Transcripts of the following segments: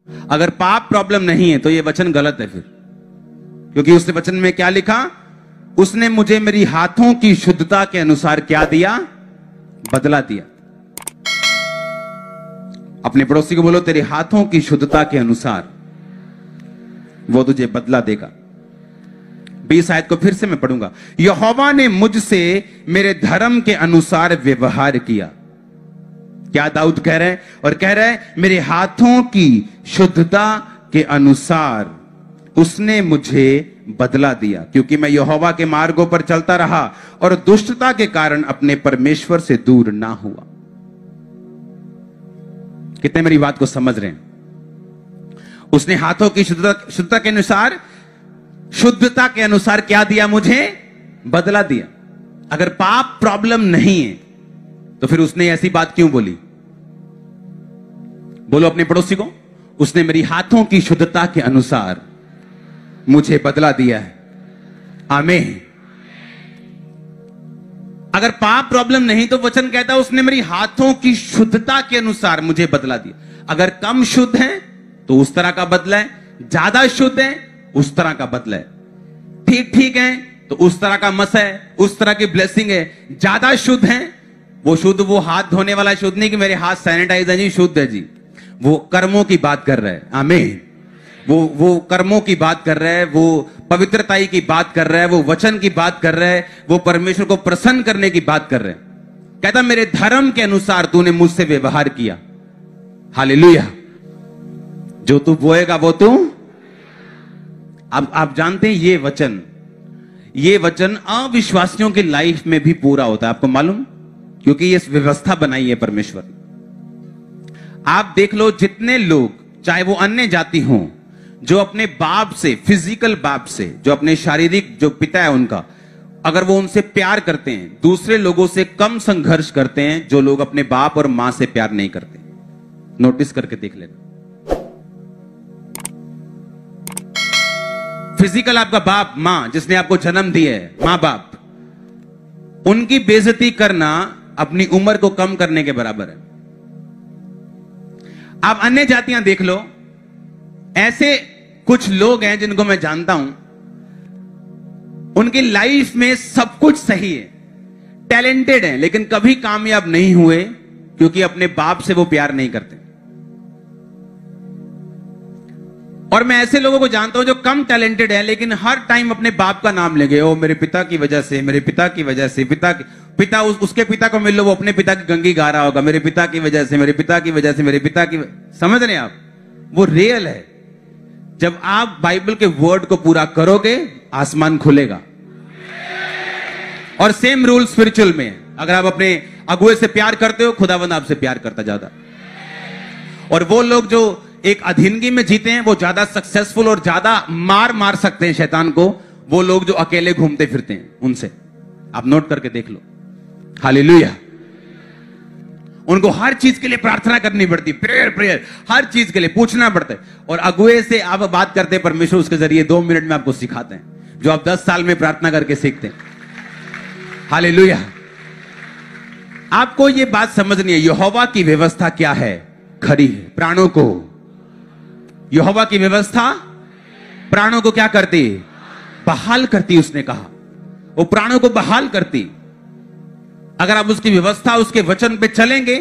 अगर पाप प्रॉब्लम नहीं है तो ये वचन गलत है फिर, क्योंकि उसने वचन में क्या लिखा? उसने मुझे मेरी हाथों की शुद्धता के अनुसार क्या दिया? बदला दिया। अपने पड़ोसी को बोलो, तेरे हाथों की शुद्धता के अनुसार वो तुझे बदला देगा। 20 आयत को फिर से मैं पढ़ूंगा। यहोवा ने मुझसे मेरे धर्म के अनुसार व्यवहार किया। क्या दाऊद कह रहे हैं? और कह रहे हैं मेरे हाथों की शुद्धता के अनुसार उसने मुझे बदला दिया, क्योंकि मैं यहोवा के मार्गों पर चलता रहा और दुष्टता के कारण अपने परमेश्वर से दूर ना हुआ। कितने मेरी बात को समझ रहे हैं? उसने हाथों की शुद्धता के अनुसार, शुद्धता के अनुसार क्या दिया? मुझे बदला दिया। अगर पाप प्रॉब्लम नहीं है तो फिर उसने ऐसी बात क्यों बोली? बोलो अपने पड़ोसी को, उसने मेरी हाथों की शुद्धता के अनुसार मुझे बदला दिया है। आमीन। अगर पाप प्रॉब्लम नहीं तो वचन कहता है उसने मेरी हाथों की शुद्धता के अनुसार मुझे बदला दिया। अगर कम शुद्ध है तो उस तरह का बदला है, ज्यादा शुद्ध है उस तरह का बदला है, ठीक ठीक है तो उस तरह का मस है, उस तरह की ब्लेसिंग है। ज्यादा शुद्ध है, वो शुद्ध, वो हाथ धोने वाला शुद्ध नहीं कि मेरे हाथ सैनिटाइज है जी, शुद्ध है जी। वो कर्मों की बात कर रहा है। आमीन। वो कर्मों की बात कर रहा है, वो पवित्रताई की बात कर रहा है, वो वचन की बात कर रहा है, वो परमेश्वर को प्रसन्न करने की बात कर रहा है। कहता मेरे धर्म के अनुसार तूने मुझसे व्यवहार किया। हालेलुया। जो तू बोएगा वो तू। अब आप जानते हैं ये वचन अविश्वासियों की लाइफ में भी पूरा होता है। आपको मालूम? क्योंकि ये व्यवस्था बनाई है परमेश्वर। आप देख लो, जितने लोग चाहे वो अन्य जाति हों, जो अपने बाप से, फिजिकल बाप से, जो अपने शारीरिक जो पिता है उनका, अगर वो उनसे प्यार करते हैं, दूसरे लोगों से कम संघर्ष करते हैं जो लोग अपने बाप और मां से प्यार नहीं करते। नोटिस करके देख लेना। फिजिकल आपका बाप मां, जिसने आपको जन्म दिया है, मां बाप, उनकी बेइज्जती करना अपनी उम्र को कम करने के बराबर है। आप अन्य जातियां देख लो, ऐसे कुछ लोग हैं जिनको मैं जानता हूं, उनकी लाइफ में सब कुछ सही है, टैलेंटेड है, लेकिन कभी कामयाब नहीं हुए क्योंकि अपने बाप से वो प्यार नहीं करते। और मैं ऐसे लोगों को जानता हूं जो कम टैलेंटेड है लेकिन हर टाइम अपने बाप का नाम लेंगे। ओ मेरे पिता की वजह से, मेरे पिता की वजह से, पिता उसके पिता को मिल लो, वो अपने पिता की गंगी गा रहा होगा, मेरे पिता की वजह से, मेरे पिता की वजह से, मेरे पिता की। समझ रहे हैं आप? वो रियल है। जब आप बाइबल के वर्ड को पूरा करोगे आसमान खुलेगा। और सेम रूल स्पिरिचुअल में, अगर आप अपने अगुए से प्यार करते हो, खुदावंद आपसे प्यार करता ज्यादा। और वो लोग जो एक अधीनगी में जीते हैं वो ज्यादा सक्सेसफुल और ज्यादा मार सकते हैं शैतान को, वो लोग जो अकेले घूमते फिरते हैं उनसे। आप नोट करके देख लो। हालेलुया। उनको हर चीज के लिए प्रार्थना करनी पड़ती, प्रेयर, हर चीज के लिए पूछना पड़ता है। और अगुए से आप बात करते हैं, परमेश्वर उसके जरिए 2 मिनट में आपको सिखाते हैं जो आप 10 साल में प्रार्थना करके सीखते हैं। हालेलुया। आपको यह बात समझनी है, यहोवा की व्यवस्था क्या है? खरी है। प्राणों को, यहोवा की व्यवस्था प्राणों को क्या करती? बहाल करती। उसने कहा वो प्राणों को बहाल करती। अगर आप उसकी व्यवस्था, उसके वचन पे चलेंगे,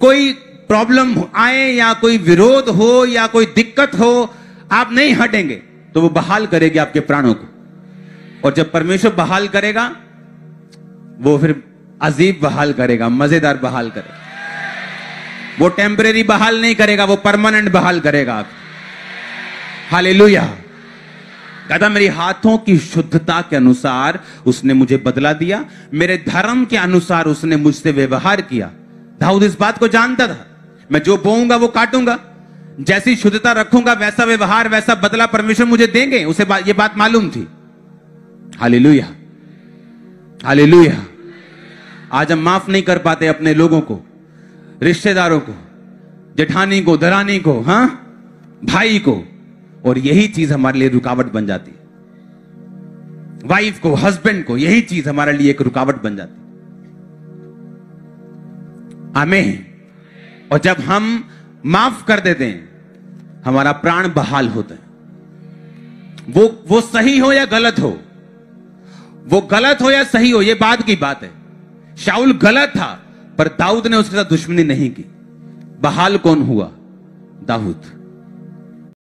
कोई प्रॉब्लम आए या कोई विरोध हो या कोई दिक्कत हो, आप नहीं हटेंगे तो वो बहाल करेगी आपके प्राणों को। और जब परमेश्वर बहाल करेगा, वो फिर अजीब बहाल करेगा, मजेदार बहाल करेगा। वो टेम्परेरी बहाल नहीं करेगा, वो परमानेंट बहाल करेगा आप। हालेलुया। कहता मेरी हाथों की शुद्धता के अनुसार उसने मुझे बदला दिया, मेरे धर्म के अनुसार उसने मुझसे व्यवहार किया। दाऊद इस बात को जानता था, मैं जो बोऊंगा वो काटूंगा, जैसी शुद्धता रखूंगा वैसा व्यवहार, वैसा बदला परमेश्वर मुझे देंगे। उसे ये बात मालूम थी। Hallelujah, hallelujah. आज हम माफ नहीं कर पाते अपने लोगों को, रिश्तेदारों को, जेठानी को, दरानी को, हां, भाई को, और यही चीज हमारे लिए रुकावट बन जाती है। वाइफ को, हस्बैंड को, यही चीज हमारे लिए एक रुकावट बन जाती है। आमीन। और जब हम माफ कर देते हैं हमारा प्राण बहाल होता है। वो सही हो या गलत हो, वो गलत हो या सही हो, ये बाद की बात है। शाऊल गलत था, पर दाऊद ने उसके साथ दुश्मनी नहीं की। बहाल कौन हुआ? दाऊद।